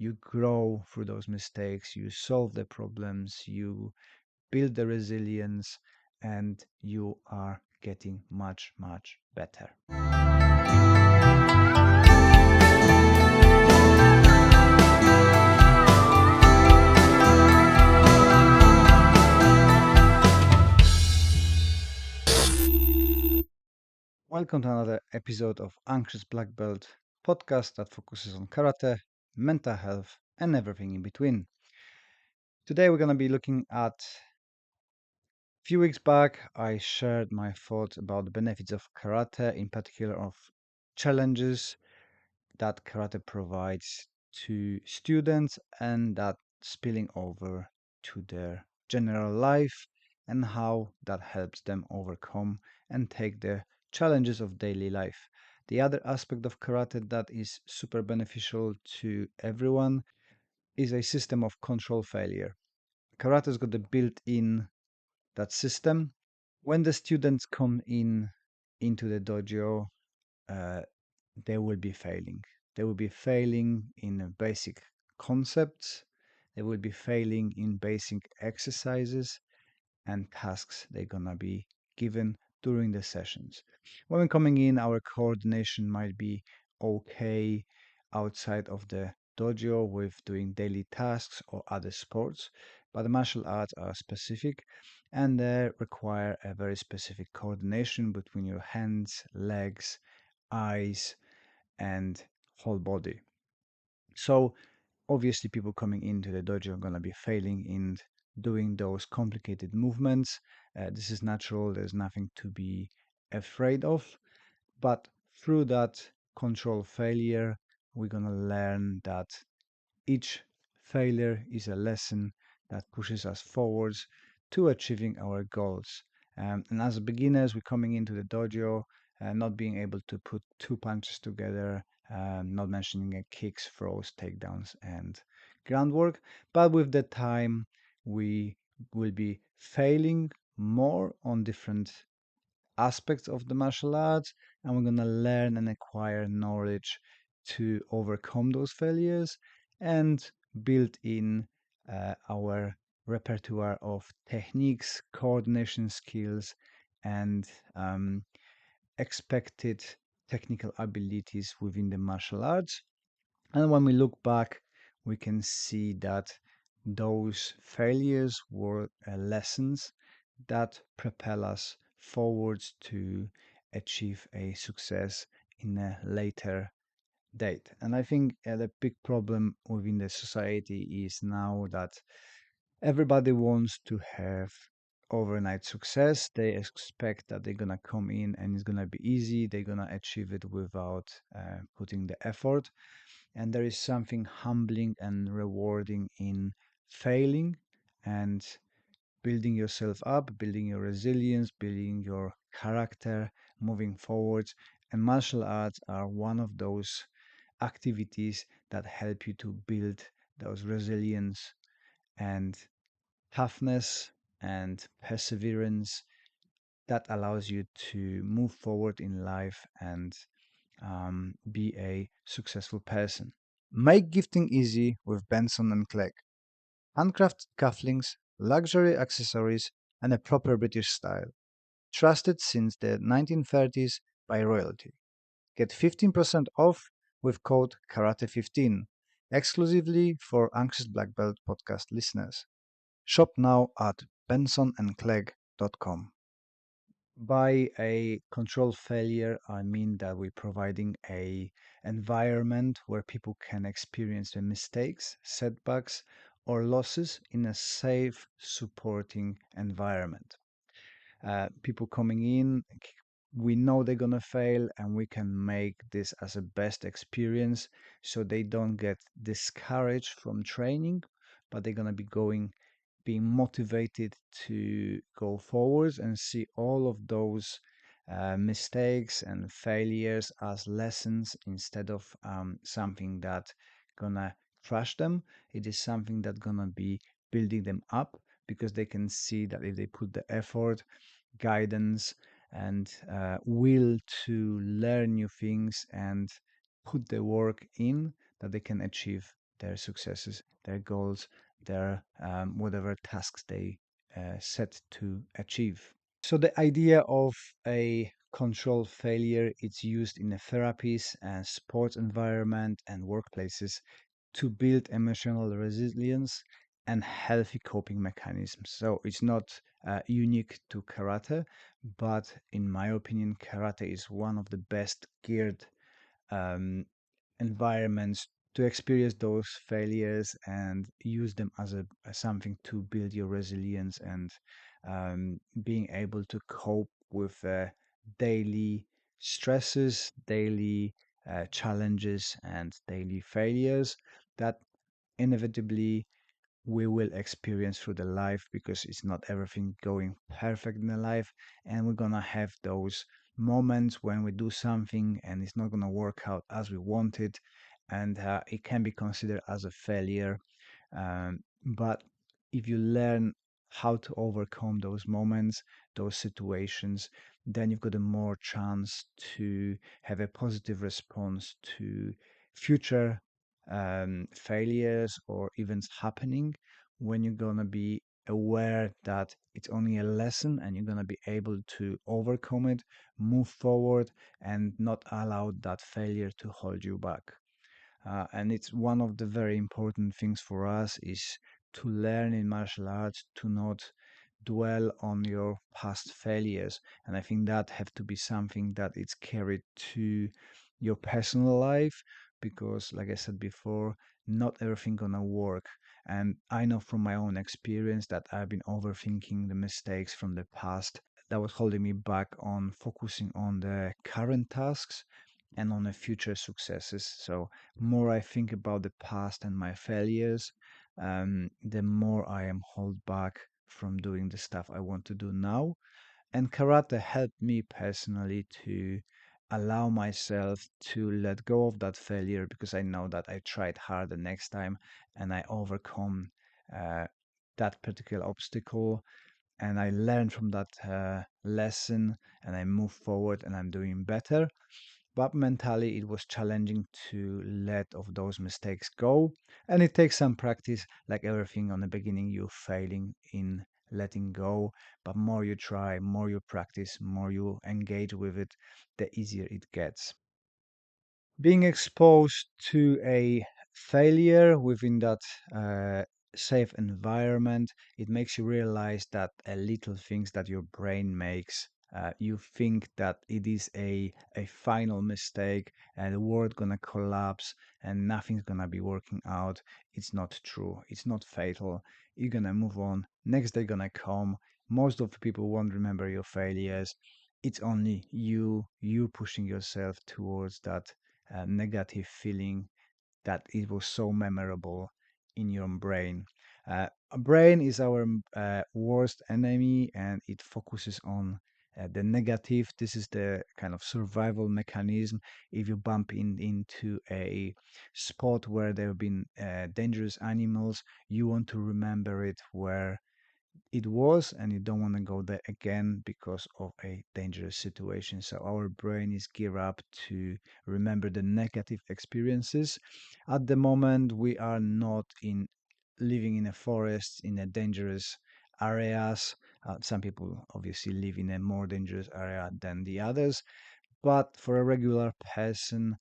you grow through those mistakes, you solve the problems, you build the resilience, and you are getting much, much better. Welcome to another episode of Anxious Black Belt podcast that focuses on karate, mental health, and everything in between. Today we're going to be looking at a few weeks back I shared my thoughts about the benefits of karate, in particular of challenges that karate provides to students and that spilling over to their general life and how that helps them overcome and take the challenges of daily life. The other aspect of karate that is super beneficial to everyone is a system of control failure. Karate's got a built-in that system. When the students come in into the dojo, uh, they will be failing. They will be failing in basic concepts. They will be failing in basic exercises and tasks they're gonna be given during the sessions. When we're coming in, our coordination might be okay outside of the dojo with doing daily tasks or other sports, but the martial arts are specific and they require a very specific coordination between your hands, legs, eyes, and whole body. So obviously people coming into the dojo are going to be failing in doing those complicated movements. This is natural. There's nothing to be afraid of. But through that control failure, we're going to learn that each failure is a lesson that pushes us forwards to achieving our goals. And as beginners, we're coming into the dojo, not being able to put two punches together, not mentioning kicks, throws, takedowns, and groundwork. But with the time, we will be failing more on different aspects of the martial arts, and we're going to learn and acquire knowledge to overcome those failures and build in our repertoire of techniques, coordination skills, and expected technical abilities within the martial arts. And when we look back, we can see that those failures were lessons that propel us forwards to achieve a success in a later date. And I think the big problem within the society is now that everybody wants to have overnight success. They expect that they're gonna come in and it's gonna be easy. They're gonna achieve it without putting the effort. And there is something humbling and rewarding in failing and building yourself up, building your resilience, building your character, moving forwards. And martial arts are one of those activities that help you to build those resilience and toughness and perseverance that allows you to move forward in life and be a successful person. Make gifting easy with Benson and Clegg. Handcrafted cufflinks, luxury accessories, and a proper British style. Trusted since the 1930s by royalty. Get 15% off with code KARATE15, exclusively for Anxious Black Belt podcast listeners. Shop now at bensonandclegg.com. By a control failure, I mean that we're providing a environment where people can experience the mistakes, setbacks, or losses in a safe, supporting environment. People coming in, we know they're gonna fail, and we can make this as a best experience so they don't get discouraged from training, but they're gonna be being motivated to go forwards and see all of those mistakes and failures as lessons instead of something that gonna crush them. It is something that gonna be building them up because they can see that if they put the effort, guidance, and will to learn new things and put the work in, that they can achieve their successes, their goals, their whatever tasks they set to achieve. So the idea of a controlled failure it's used in the therapies and sports environment and workplaces to build emotional resilience and healthy coping mechanisms. So it's not unique to karate, but in my opinion, karate is one of the best geared um, environments to experience those failures and use them as something to build your resilience and being able to cope with daily stresses, daily challenges, and daily failures that inevitably we will experience through the life because it's not everything going perfect in the life, and we're gonna have those moments when we do something and it's not gonna work out as we wanted, and it can be considered as a failure. But if you learn how to overcome those moments, those situations, then you've got a more chance to have a positive response to future failures or events happening when you're going to be aware that it's only a lesson and you're going to be able to overcome it, move forward, and not allow that failure to hold you back. And it's one of the very important things for us is to learn in martial arts to not dwell on your past failures. And I think that have to be something that is carried to your personal life because, like I said before, not everything gonna work. And I know from my own experience that I've been overthinking the mistakes from the past that was holding me back on focusing on the current tasks and on the future successes. So more I think about the past and my failures, the more I am held back from doing the stuff I want to do now. And karate helped me personally to allow myself to let go of that failure because I know that I tried hard the next time and I overcome uh, that particular obstacle and I learned from that lesson and I move forward and I'm doing better. But mentally, it was challenging to let of those mistakes go. And it takes some practice, like everything on the beginning, you're failing in letting go. But more you try, more you practice, more you engage with it, the easier it gets. Being exposed to a failure within that uh, safe environment, it makes you realize that little things that your brain makes. You think that it is a final mistake and the world gonna collapse and nothing's gonna be working out. It's not true. It's not fatal. You're gonna move on. Next day gonna come. Most of the people won't remember your failures. It's only you pushing yourself towards that negative feeling that it was so memorable in your brain. A brain is our worst enemy and it focuses on the negative. This is the kind of survival mechanism. If you bump into a spot where there have been dangerous animals, you want to remember it where it was and you don't want to go there again because of a dangerous situation. So our brain is geared up to remember the negative experiences. At the moment we are not in living in a forest in a dangerous areas. Some people obviously live in a more dangerous area than the others, but for a regular person,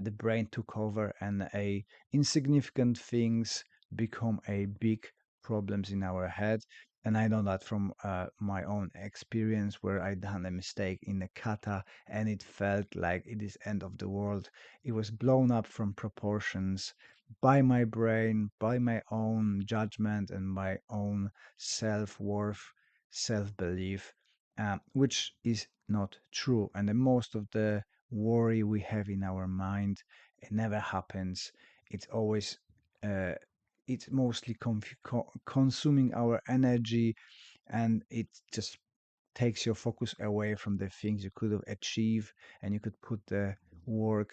the brain took over and a insignificant things become a big problems in our head. And I know that from my own experience where I done a mistake in the kata and it felt like it is end of the world. It was blown up from proportions by my brain, by my own judgment and my own self-worth, self-belief, which is not true. And the most of the worry we have in our mind, it never happens. It's always, uh, it's mostly consuming our energy, and it just takes your focus away from the things you could have achieved and you could put the work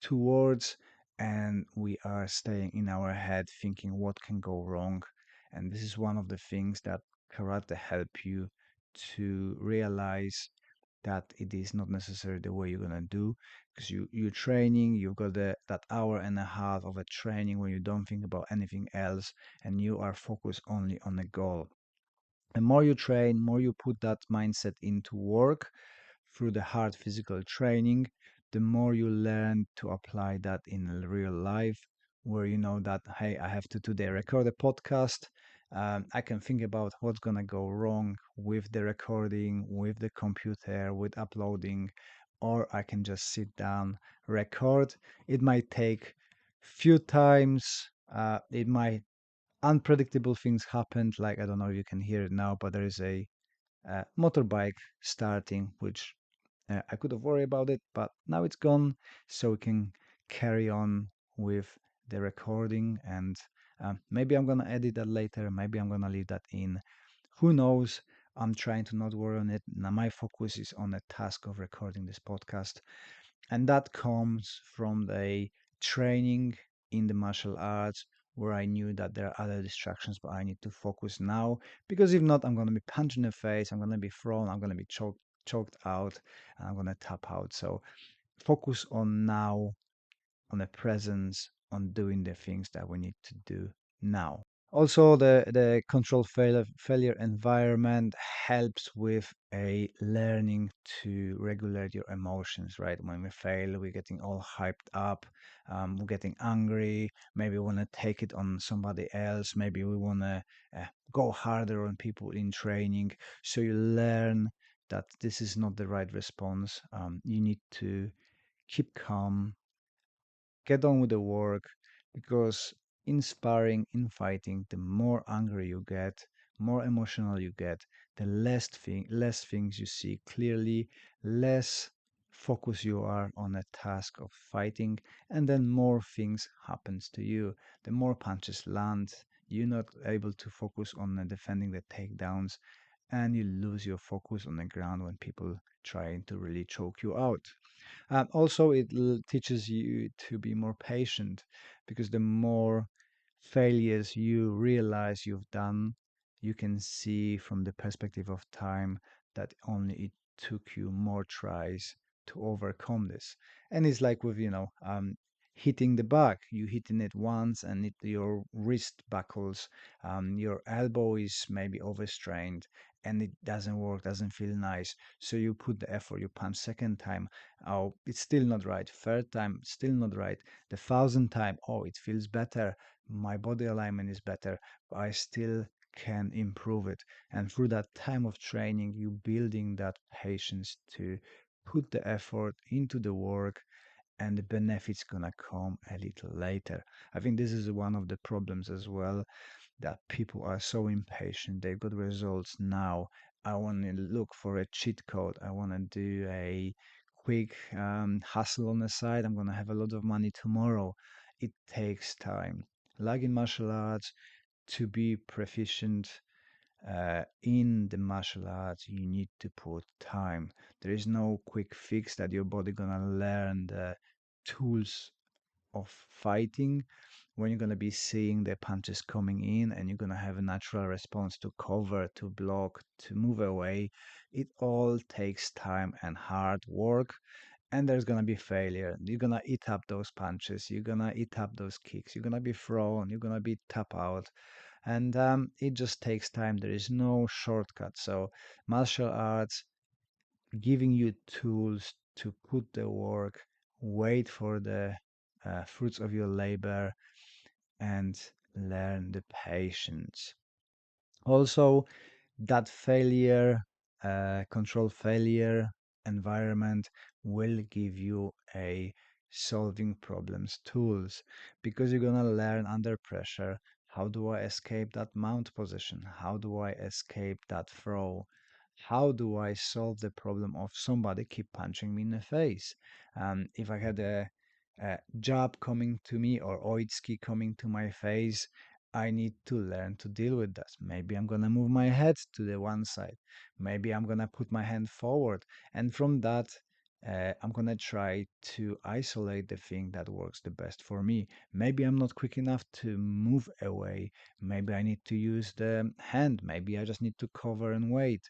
towards. And we are staying in our head thinking what can go wrong. And this is one of the things that karate help you to realize that it is not necessarily the way you're gonna do, because you're training, you've got that hour and a half of a training where you don't think about anything else and you are focused only on the goal. The more you train, more you put that mindset into work through the hard physical training, the more you learn to apply that in real life, where you know that, hey, I have to today record a podcast. I can think about what's going to go wrong with the recording, with the computer, with uploading, or I can just sit down, record. It might take few times. It might unpredictable things happened. Like, I don't know if you can hear it now, but there is a motorbike starting, which I could have worried about it, but now it's gone, so we can carry on with the recording. And maybe I'm gonna edit that later. Maybe I'm gonna leave that in. Who knows? I'm trying to not worry on it. Now my focus is on the task of recording this podcast, and that comes from the training in the martial arts, where I knew that there are other distractions, but I need to focus now, because if not, I'm going to be punched in the face, I'm going to be thrown, I'm going to be choked out, and I'm going to tap out. So focus on now, on the presence, on doing the things that we need to do now. Also, the control failure environment helps with a learning to regulate your emotions, right? When we fail, we're getting all hyped up, we're getting angry, maybe we want to take it on somebody else, maybe we want to go harder on people in training. So you learn that this is not the right response. You need to keep calm, get on with the work, because in sparring, in fighting, the more angry you get, more emotional you get, the less things you see clearly, less focus you are on a task of fighting, and then more things happens to you. The more punches land, you're not able to focus on defending the takedowns, and you lose your focus on the ground when people trying to really choke you out. Also, it teaches you to be more patient, because the more failures you realize you've done, you can see from the perspective of time that only it took you more tries to overcome this. And it's like with, hitting the bag. You hitting it once and your wrist buckles, your elbow is maybe overstrained and it doesn't work, doesn't feel nice. So you put the effort, you punch second time, oh, it's still not right. Third time, still not right. The thousandth time, oh, it feels better. My body alignment is better, but I still can improve it. And through that time of training, you building that patience to put the effort into the work, and the benefits gonna come a little later. I think this is one of the problems as well, that people are so impatient. They've got results now. I want to look for a cheat code. I want to do a quick hustle on the side. I'm going to have a lot of money tomorrow. It takes time. Like in martial arts, to be proficient in the martial arts, you need to put time. There is no quick fix that your body gonna learn the tools of fighting when you're going to be seeing the punches coming in, and you're going to have a natural response to cover, to block, to move away. It all takes time and hard work, and there's going to be failure. You're going to eat up those punches, you're going to eat up those kicks, you're going to be thrown, you're going to be tap out, and it just takes time. There is no shortcut. So martial arts giving you tools to put the work, wait for the fruits of your labor, and learn the patience. Also, that control failure environment will give you a solving problems tools, because you're gonna learn under pressure. How do I escape that mount position? How do I escape that throw? How do I solve the problem of somebody keep punching me in the face? If I had a jab coming to me or oitski coming to my face, I need to learn to deal with that. Maybe I'm gonna move my head to the one side. Maybe I'm gonna put my hand forward, and from that, I'm gonna try to isolate the thing that works the best for me. Maybe I'm not quick enough to move away. Maybe I need to use the hand. Maybe I just need to cover and wait.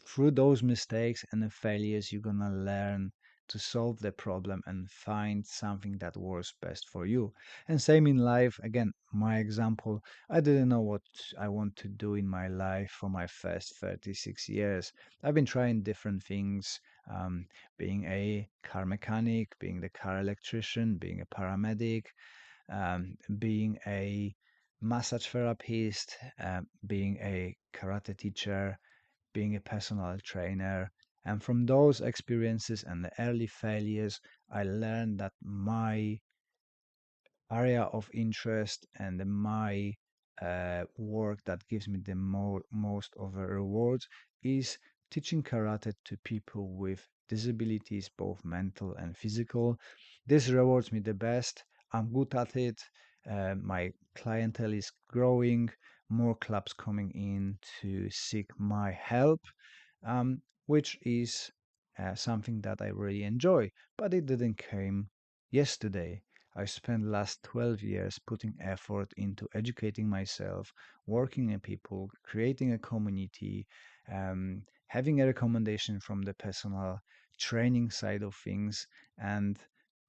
Through those mistakes and the failures, you're gonna learn to solve the problem and find something that works best for you. And same in life. Again, my example, I didn't know what I want to do in my life for my first 36 years. I've been trying different things, um, being a car mechanic, being the car electrician, being a paramedic, being a massage therapist, being a karate teacher, being a personal trainer. And from those experiences and the early failures, I learned that my area of interest and my work that gives me the most of the rewards is teaching karate to people with disabilities, both mental and physical. This rewards me the best. I'm good at it. My clientele is growing, more clubs coming in to seek my help, which is something that I really enjoy. But it didn't come yesterday. I spent last 12 years putting effort into educating myself, working in people, creating a community, having a recommendation from the personal training side of things, and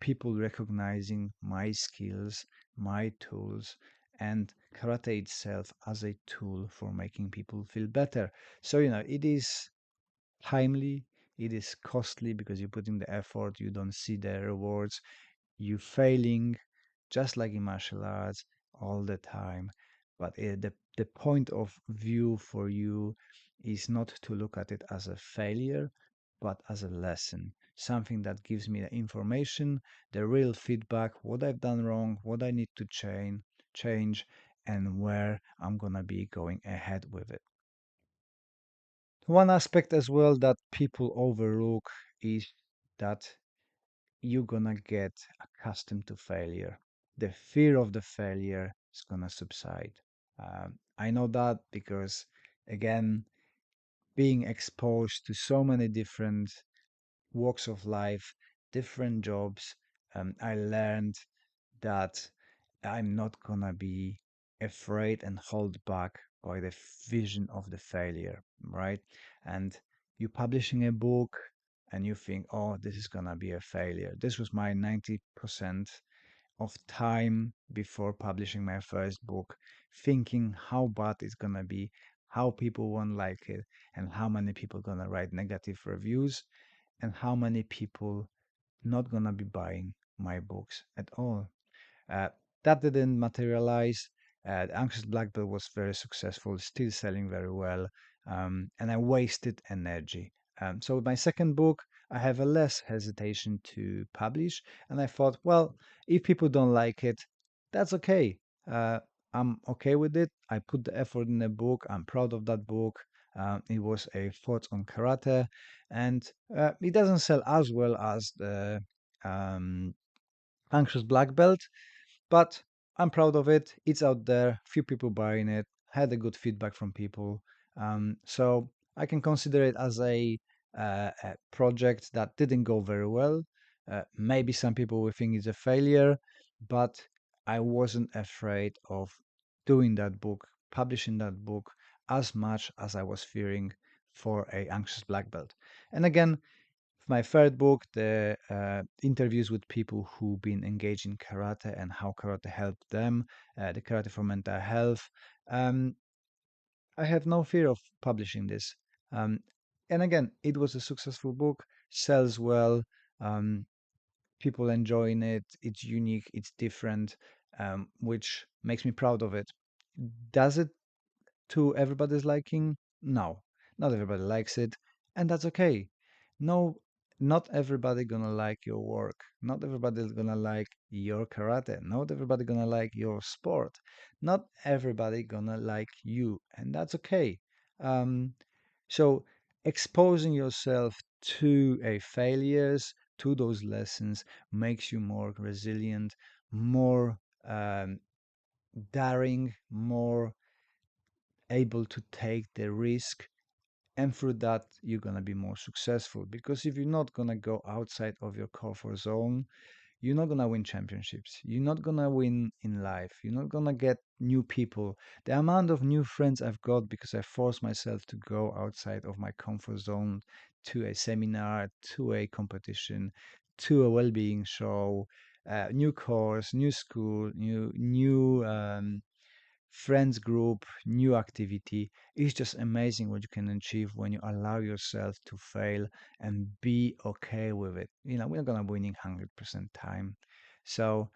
people recognizing my skills, my tools, and karate itself as a tool for making people feel better. So, it is timely, it is costly because you're putting the effort, you don't see the rewards, you failing just like in martial arts all the time. But the point of view for you is not to look at it as a failure, but as a lesson, something that gives me the information, the real feedback, what I've done wrong, what I need to change, and where I'm gonna be going ahead with it. One aspect as well that people overlook is that you're gonna get accustomed to failure. The fear of the failure is gonna subside. I know that because, again, being exposed to so many different walks of life, different jobs, I learned that I'm not gonna be afraid and hold back by the vision of the failure, right? And you publishing a book and you think, oh, this is gonna be a failure. This was my 90% of time before publishing my first book, thinking how bad it's gonna be, how people won't like it, and how many people gonna write negative reviews, and how many people not gonna be buying my books at all. Uh, that didn't materialize. The Anxious Black Belt was very successful, still selling very well, and I wasted energy. So with my second book, I have a less hesitation to publish, and I thought, well, if people don't like it, that's okay. Uh, I'm okay with it. I put the effort in the book. I'm proud of that book. It was a thought on karate, and it doesn't sell as well as the um, Anxious Black Belt, but I'm proud of it. It's out there. Few people buying it. Had a good feedback from people. So I can consider it as a project that didn't go very well. Maybe some people will think it's a failure, but I wasn't afraid of doing that book, publishing that book as much as I was fearing for a anxious black belt. And again, my third book, the interviews with people who've been engaged in karate and how karate helped them, the karate for mental health. Um, I have no fear of publishing this. Um, and again, it was a successful book, sells well, um, people enjoying it. It's unique, it's different, which makes me proud of it. Does it to everybody's liking? No, not everybody likes it, and that's okay. No, not everybody gonna like your work. Not everybody's gonna like your karate. Not everybody gonna like your sport. Not everybody gonna like you, and that's okay. Um, so exposing yourself to a failures, to those lessons, makes you more resilient, more daring, more able to take the risk, and through that you're going to be more successful, because if you're not going to go outside of your comfort zone, you're not gonna win championships. You're not gonna win in life. You're not gonna get new people. The amount of new friends I've got because I forced myself to go outside of my comfort zone to a seminar, to a competition, to a well-being show, new course, new school, new friends group, new activity. It's just amazing what you can achieve when you allow yourself to fail and be okay with it. We're not gonna win in 100% time. So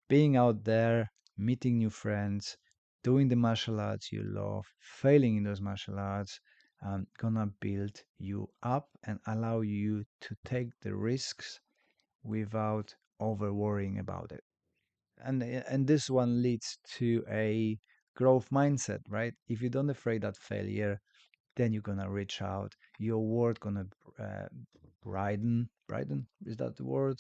being out there, meeting new friends, doing the martial arts you love, failing in those martial arts, gonna build you up and allow you to take the risks without over worrying about it. And this one leads to a growth mindset, right? If you don't afraid that failure, then you're gonna reach out. Your world gonna uh, broaden, is that the word?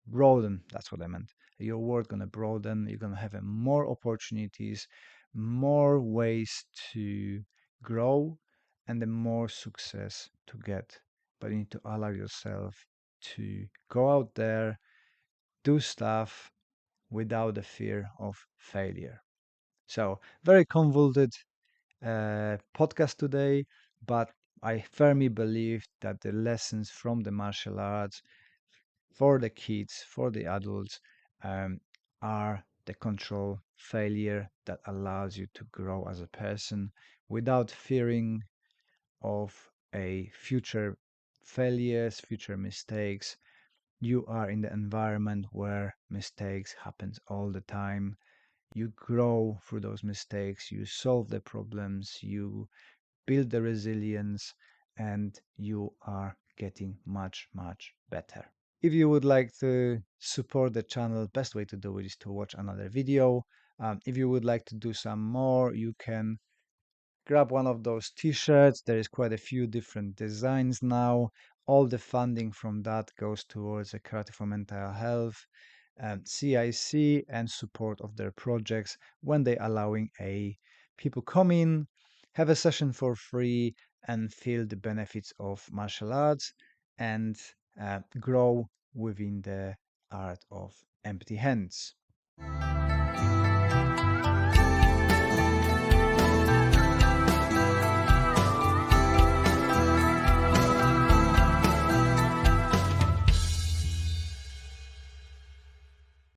Broaden, that's what I meant. Your world gonna broaden. You're gonna have more opportunities, more ways to grow, and the more success to get. But you need to allow yourself to go out there, do stuff without the fear of failure. So, very convoluted podcast today, but I firmly believe that the lessons from the martial arts for the kids, for the adults, um, are the control failure that allows you to grow as a person without fearing of a future failures, future mistakes. You are in the environment where mistakes happens all the time. You grow through those mistakes, you solve the problems, you build the resilience, and you are getting much, much better. If you would like to support the channel, best way to do it is to watch another video. If you would like to do some more, you can grab one of those t-shirts. There is quite a few different designs now. All the funding from that goes towards the Karate for Mental Health, CIC, and support of their projects when they allowing a people come in, have a session for free, and feel the benefits of martial arts and grow within the art of empty hands.